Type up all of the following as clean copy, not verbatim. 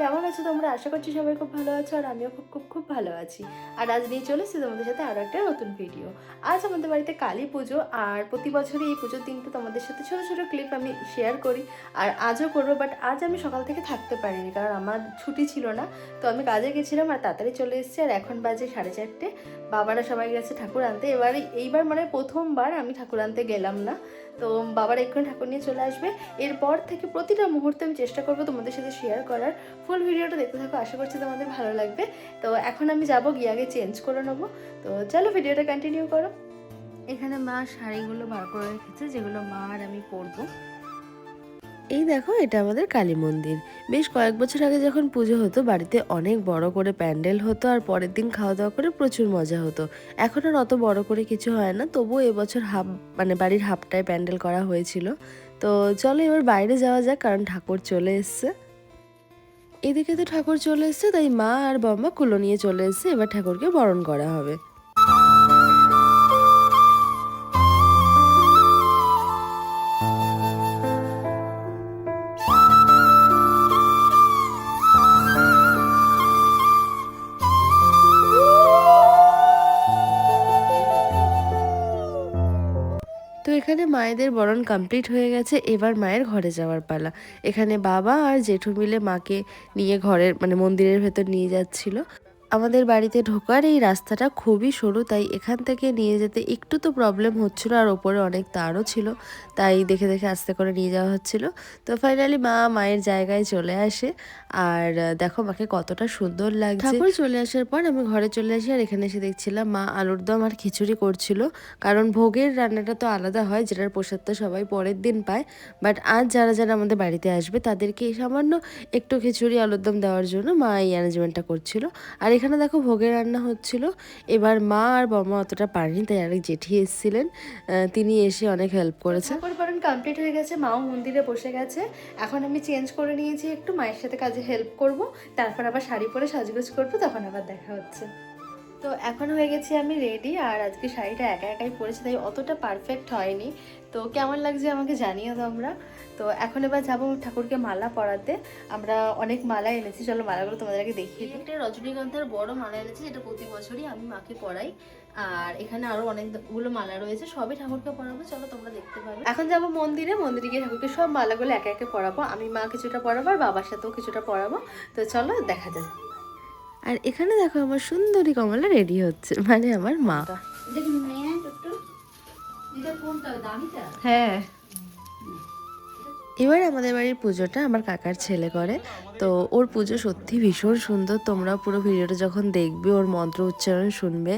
কেমন আছো তোমরা? আশা করছি সবাই খুব ভালো আছো, আর আমিও খুব খুব খুব ভালো আছি। আর আজ নিয়ে চলে এসেছি তোমাদের সাথে আরও একটা নতুন ভিডিও। আজ আমাদের বাড়িতে কালী পুজো, আর প্রতি বছরই এই পুজোর দিনটা তোমাদের সাথে ছোটো ছোটো ক্লিপ আমি শেয়ার করি, আর আজও করবো। বাট আজ আমি সকাল থেকে থাকতে পারিনি, কারণ আমার ছুটি ছিল না। তো আমি কাজে গেছিলাম আর তাড়াতাড়ি চলে এসেছি। আর এখন বাজে 4:30। বাবারা সবাই গেছে ঠাকুর আনতে। এইবার মানে প্রথমবার আমি ঠাকুর আনতে গেলাম না। তো বাবার এক্ষুনি ঠাকুর নিয়ে চলে আসবে। এরপর থেকে প্রতিটা মুহূর্তে আমি চেষ্টা করবো তোমাদের সাথে শেয়ার করার। ফুল ভিডিওটা দেখতে থাকো, আশা করছি তোমাদের ভালো লাগবে। তো এখন আমি যাবো, গিয়ে আগে চেঞ্জ করে নেবো। তো চলো ভিডিওটা কন্টিনিউ করো। এখানে মা শাড়িগুলো বার করে রেখেছে, যেগুলো মা আর আমি পরবো। এই দেখো, এটা আমাদের কালী মন্দির। বেশ কয়েক বছর আগে যখন পুজো হতো, বাড়িতে অনেক বড় করে প্যান্ডেল হতো, আর পরের দিন খাওয়া দাওয়া করে প্রচুর মজা হতো। এখন আর অত বড় করে কিছু হয় না, তবুও এবছর বাড়ির হাফটায় প্যান্ডেল করা হয়েছিল। তো চলো এবার বাইরে যাওয়া যাক, কারণ ঠাকুর চলে এসছে। এদিকে তো ঠাকুর চলে এসছে, তাই মা আর বাবা কুলো নিয়ে চলে এসছে। এবার ঠাকুরকে বরণ করা হবে। তো এখানে মায়েদের বরণ কমপ্লিট হয়ে গেছে, এবার মায়ের ঘরে যাওয়ার পালা। এখানে বাবা আর জেঠু মিলে মাকে নিয়ে ঘরের মন্দিরের ভেতর নিয়ে যাচ্ছিল। আমাদের বাড়িতে ঢোকার এই রাস্তাটা খুবই সরু, তাই এখান থেকে নিয়ে যেতে একটু তো প্রবলেম হচ্ছিল, আর ওপরে অনেক তারও ছিল, তাই দেখে দেখে আস্তে করে নিয়ে যাওয়া হচ্ছিল। তো ফাইনালি মায়ের জায়গায় চলে আসে, আর দেখো মাকে কতটা সুন্দর লাগছে। ঠাকুর চলে আসার পর আমি ঘরে চলে আসি, আর এখানে এসে দেখছিলাম মা আলুর দম আর খিচুড়ি করছিল। কারণ ভোগের রান্নাটা তো আলাদা হয়, যেটার প্রসাদটা সবাই পরের দিন পায়। বাট আজ যারা যারা আমাদের বাড়িতে আসবে তাদেরকে সামান্য একটু খিচুড়ি আলুর দম দেওয়ার জন্য মা এই অ্যারেঞ্জমেন্টটা করছিল। আর এখানে দেখো ভোগের রান্না হচ্ছিল। এবার মা আর বাবা অতটা পারেনি, তাই আরেক জেঠি এসেছিলেন, তিনি এসে অনেক হেল্প করেছে। ঠাকুর কমপ্লিট হয়ে গেছে, মাও মন্দিরে বসে গেছে। এখন আমি চেঞ্জ করে নিয়েছি, একটু মায়ের সাথে কাজে হেল্প করব, তারপর আবার শাড়ি পরে সাজগোজ করবো, তখন আবার দেখা হচ্ছে। তো এখন হয়ে গেছি আমি রেডি, আর আজকে শাড়িটা একা একাই পরেছি, তাই অতটা পারফেক্ট হয়নি। তো কেমন লাগছে আমাকে জানিও তোমরা। তো এখন এবার যাবো ঠাকুরকে মালা পরাতে। আমরা অনেক মালা এনেছি, চলো মালাগুলো তোমাদেরকে দেখিয়ে দিই। একটা রজনীগন্ধার বড় মালা এনেছি, যেটা প্রতি বছরই আমি মাকে পরাই। আর এখানে আরো অনেকগুলো মালা রয়েছে, সবই ঠাকুরকে পরাবো, চলো তোমরা দেখতে পাবে। এখন যাবো মন্দিরে গিয়ে ঠাকুরকে সব মালাগুলো একে একে পরাবো। আমি মা কিছুটা পরাবো, আর বাবার সাথেও কিছুটা পরাবো। তো চলো দেখা যায়। আর এখানে দেখো আমার সুন্দরী কমলা রেডি হচ্ছে, মানে আমার মা। হ্যাঁ, এবার আমাদের বাড়ির পুজোটা আমার কাকার ছেলে করে। তো ওর পুজো সত্যি ভীষণ সুন্দর। তোমরা পুরো ভিডিওটা যখন দেখবে, ওর মন্ত্র উচ্চারণ শুনবে,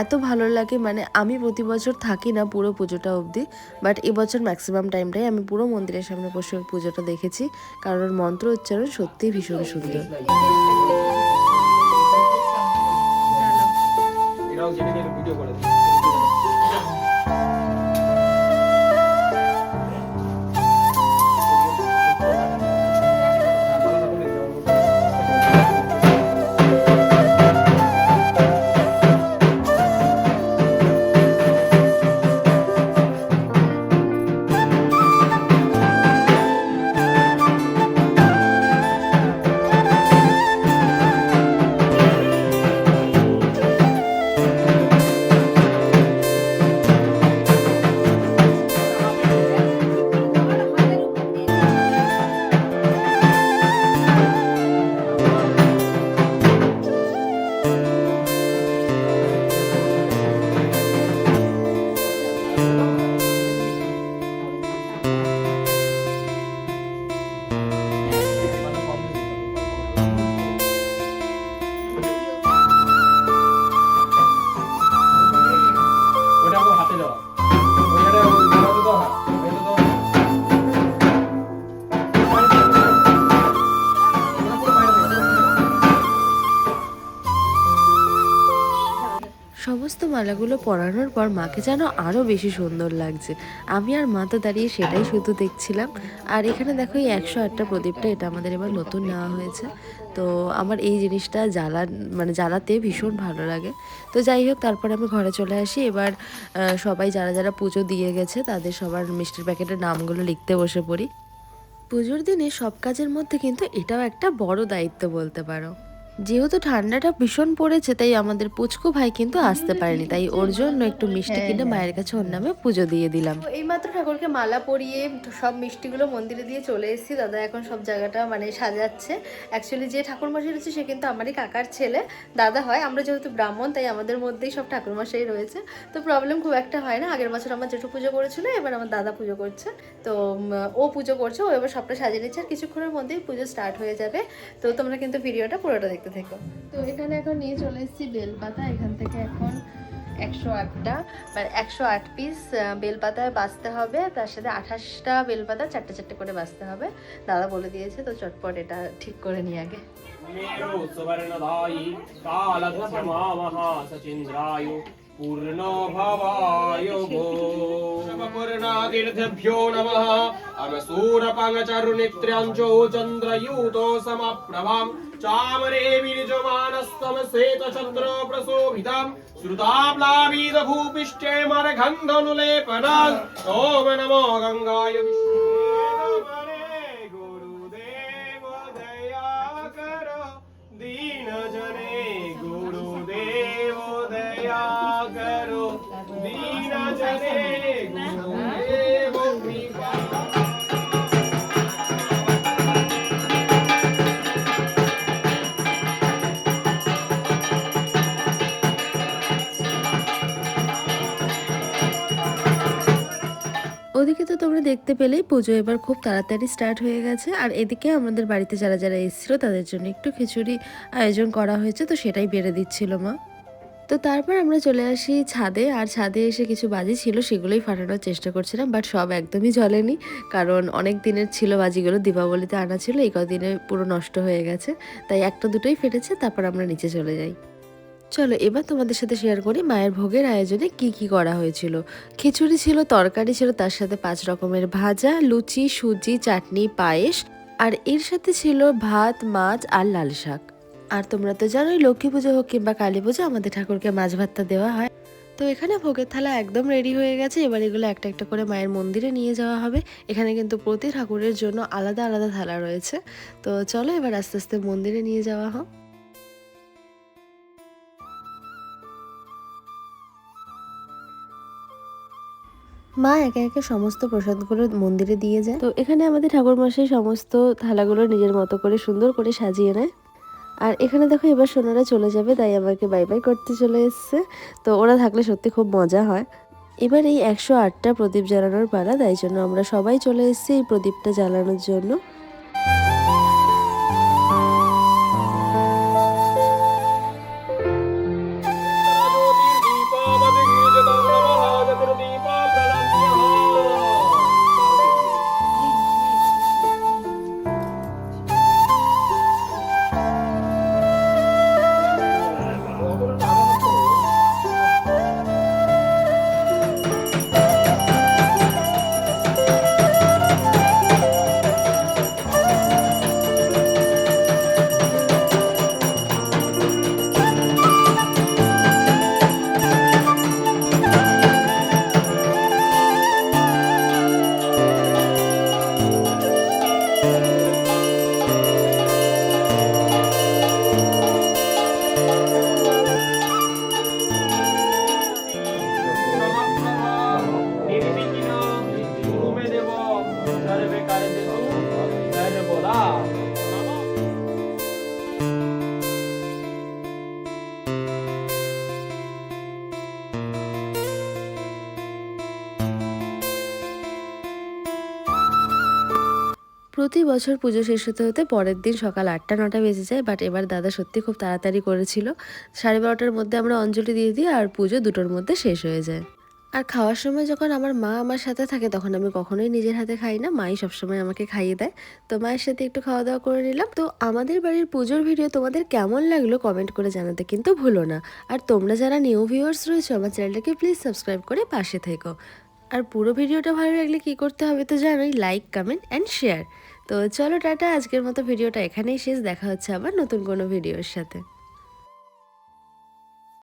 এত ভালো লাগে। মানে আমি প্রতি বছর থাকি না পুরো পুজোটা অবধি, বাট এবছর ম্যাক্সিমাম টাইমটাই আমি পুরো মন্দিরের সামনে বসে ওর পুজোটা দেখেছি, কারণ ওর মন্ত্র উচ্চারণ সত্যিই ভীষণ সুন্দর। ভিডিও করে সমস্ত মালাগুলো পরানোর পর মাকে যেন আরও বেশি সুন্দর লাগছে। আমি আর মা তো দাঁড়িয়ে সেটাই শুধু দেখছিলাম। আর এখানে দেখো এই ১০৮টা প্রদীপটা, এটা আমাদের এবার নতুন নেওয়া হয়েছে। তো আমার এই জিনিসটা মানে জ্বালাতে ভীষণ ভালো লাগে। তো যাই হোক, তারপরে আমি ঘরে চলে আসি। এবার সবাই যারা যারা পুজো দিয়ে গেছে তাদের সবার মিষ্টির প্যাকেটের নামগুলো লিখতে বসে পড়ি। পুজোর দিনে সব কাজের মধ্যে কিন্তু এটাও একটা বড় দায়িত্ব বলতে পারো। যেহেতু ঠান্ডাটা ভীষণ পড়েছে, তাই আমাদের পুচকু ভাই কিন্তু আসতে পারেনি, তাই ওর জন্য একটু মিষ্টি কিনে মায়ের কাছে ওর নামে পুজো দিয়ে দিলাম। এইমাত্র ঠাকুরকে মালা পরিয়ে সব মিষ্টিগুলো মন্দিরে দিয়ে চলে এসেছি। দাদা এখন সব জায়গাটা মানে সাজাচ্ছে। অ্যাকচুয়ালি যে ঠাকুরমশাই রয়েছে সে কিন্তু আমারই কাকার ছেলে, দাদা হয়। আমরা যেহেতু ব্রাহ্মণ তাই আমাদের মধ্যেই সব ঠাকুরমশাই রয়েছে, তো প্রবলেম খুব একটা হয় না। আগের বছর আমার জেঠু পুজো করেছিল, এবার আমার দাদা পুজো করছে। তো ও পুজো করছে, ও এবার সবটা সাজিয়ে নিচ্ছে। আর কিছুক্ষণের মধ্যেই পুজো স্টার্ট হয়ে যাবে। তো তোমরা কিন্তু ভিডিওটা পুরোটা দেখতে থেকো। তো এখানে এখন নিয়ে চলে এসেছি বেলপাতা। এখান থেকে এখন ১০৮টা মানে ১০৮ পিস বেলপাতায় বাছতে হবে। তার সাথে ২৮টা বেলপাতা চারটে চারটে করে বাছতে হবে, দাদা বলে দিয়েছে। তো চটপট এটা ঠিক করে নিই আগে। पूर्णो भवाय भो पूर्णातीर्थभ्यो नमः अमसूरपङ्गचरुनित्र्यञ्चो चन्द्रयूतो समप्रभां चामरे विरजमानस्तमश्वेतचन्द्रो प्रशोभितां श्रुताप्लाविदभूपिष्टे मरगन्धनुलेपनात् ॐ नमो गङ्गाय गुरुदेव दया करो दीनजने गुरुदेव दया करो दीनजने गुरुदेव कृपा। ওদিকে তো তোমরা দেখতে পেলেই পুজো এবার খুব তাড়াতাড়ি স্টার্ট হয়ে গেছে। আর এদিকে আমাদের বাড়িতে যারা যারা এসেছিলো তাদের জন্য একটু খিচুড়ি আয়োজন করা হয়েছে, তো সেটাই বেড়ে দিচ্ছিল মা। তো তারপর আমরা চলে আসি ছাদে। আর ছাদে এসে কিছু বাজি ছিল, সেগুলোই ফাটানোর চেষ্টা করছিলাম, বাট সব একদমই জ্বলেনি। কারণ অনেক দিনের ছিল বাজিগুলো, দীপাবলিতে আনা ছিল, এই কদিনে পুরো নষ্ট হয়ে গেছে। তাই একটা দুটোই ফেটেছে। তারপর আমরা নিচে চলে যাই। চলো এবার তোমাদের সাথে শেয়ার করি মায়ের ভোগের আয়োজনে কি কি করা হয়েছিল। খিচুড়ি ছিল, তরকারি ছিল, তার সাথে 5 রকমের ভাজা, লুচি, সুজি, চাটনি, পায়েস, আর এর সাথে ছিল ভাত, মাছ আর লাল শাক। আর তোমরা তো জানোই লক্ষ্মী পুজো হোক কিংবা কালী পুজো আমাদের ঠাকুরকে মাছ ভাতটা দেওয়া হয়। তো এখানে ভোগের থালা একদম রেডি হয়ে গেছে। এবার এগুলো একটা একটা করে মায়ের মন্দিরে নিয়ে যাওয়া হবে। এখানে কিন্তু প্রতি ঠাকুরের জন্য আলাদা আলাদা থালা রয়েছে। তো চলো এবার আস্তে আস্তে মন্দিরে নিয়ে যাওয়া হোক। মা একে একে সমস্ত প্রসাদগুলো মন্দিরে দিয়ে যায়। তো এখানে আমাদের ঠাকুরমশাই সমস্ত থালাগুলো নিজের মতো করে সুন্দর করে সাজিয়ে নেয়। আর এখানে দেখো এবার সোনারা চলে যাবে, তাই আমাকে বাই বাই করতে চলে এসছে। তো ওরা থাকলে সত্যি খুব মজা হয়। এবার এই ১০৮টা প্রদীপ জ্বালানোর পালা, তাই জন্য আমরা সবাই চলে এসেছি এই প্রদীপটা জ্বালানোর জন্য। প্রতি বছর পুজো শেষ হতে হতে পরের দিন সকাল ৮টা-৯টা বেজে যায়, বাট এবার দাদা সত্যি খুব তাড়াতাড়ি করেছিল। ১২:৩০টার মধ্যে আমরা অঞ্জলি দিয়ে দিই আর পুজো ২টোর মধ্যে শেষ হয়ে যায়। আর খাওয়ার সময় যখন আমার মা আমার সাথে থাকে তখন আমি কখনোই নিজের হাতে খাই না, মাই সবসময় আমাকে খাইয়ে দেয়। তো মায়ের সাথে একটু খাওয়া দাওয়া করে নিলাম। তো আমাদের বাড়ির পুজোর ভিডিও তোমাদের কেমন লাগলো কমেন্ট করে জানাতে কিন্তু ভুলো না। আর তোমরা যারা নিউ ভিউয়ার্স রয়েছো আমার চ্যানেলটাকে প্লিজ সাবস্ক্রাইব করে পাশে থেকো। আর পুরো ভিডিওটা ভালো লাগলে কি করতে হবে তো জানোই, লাইক কমেন্ট অ্যান্ড শেয়ার। তো চলো টাটা, আজকের মতো ভিডিওটা এখানেই শেষ, দেখা হচ্ছে আবার নতুন কোনো ভিডিওর সাথে।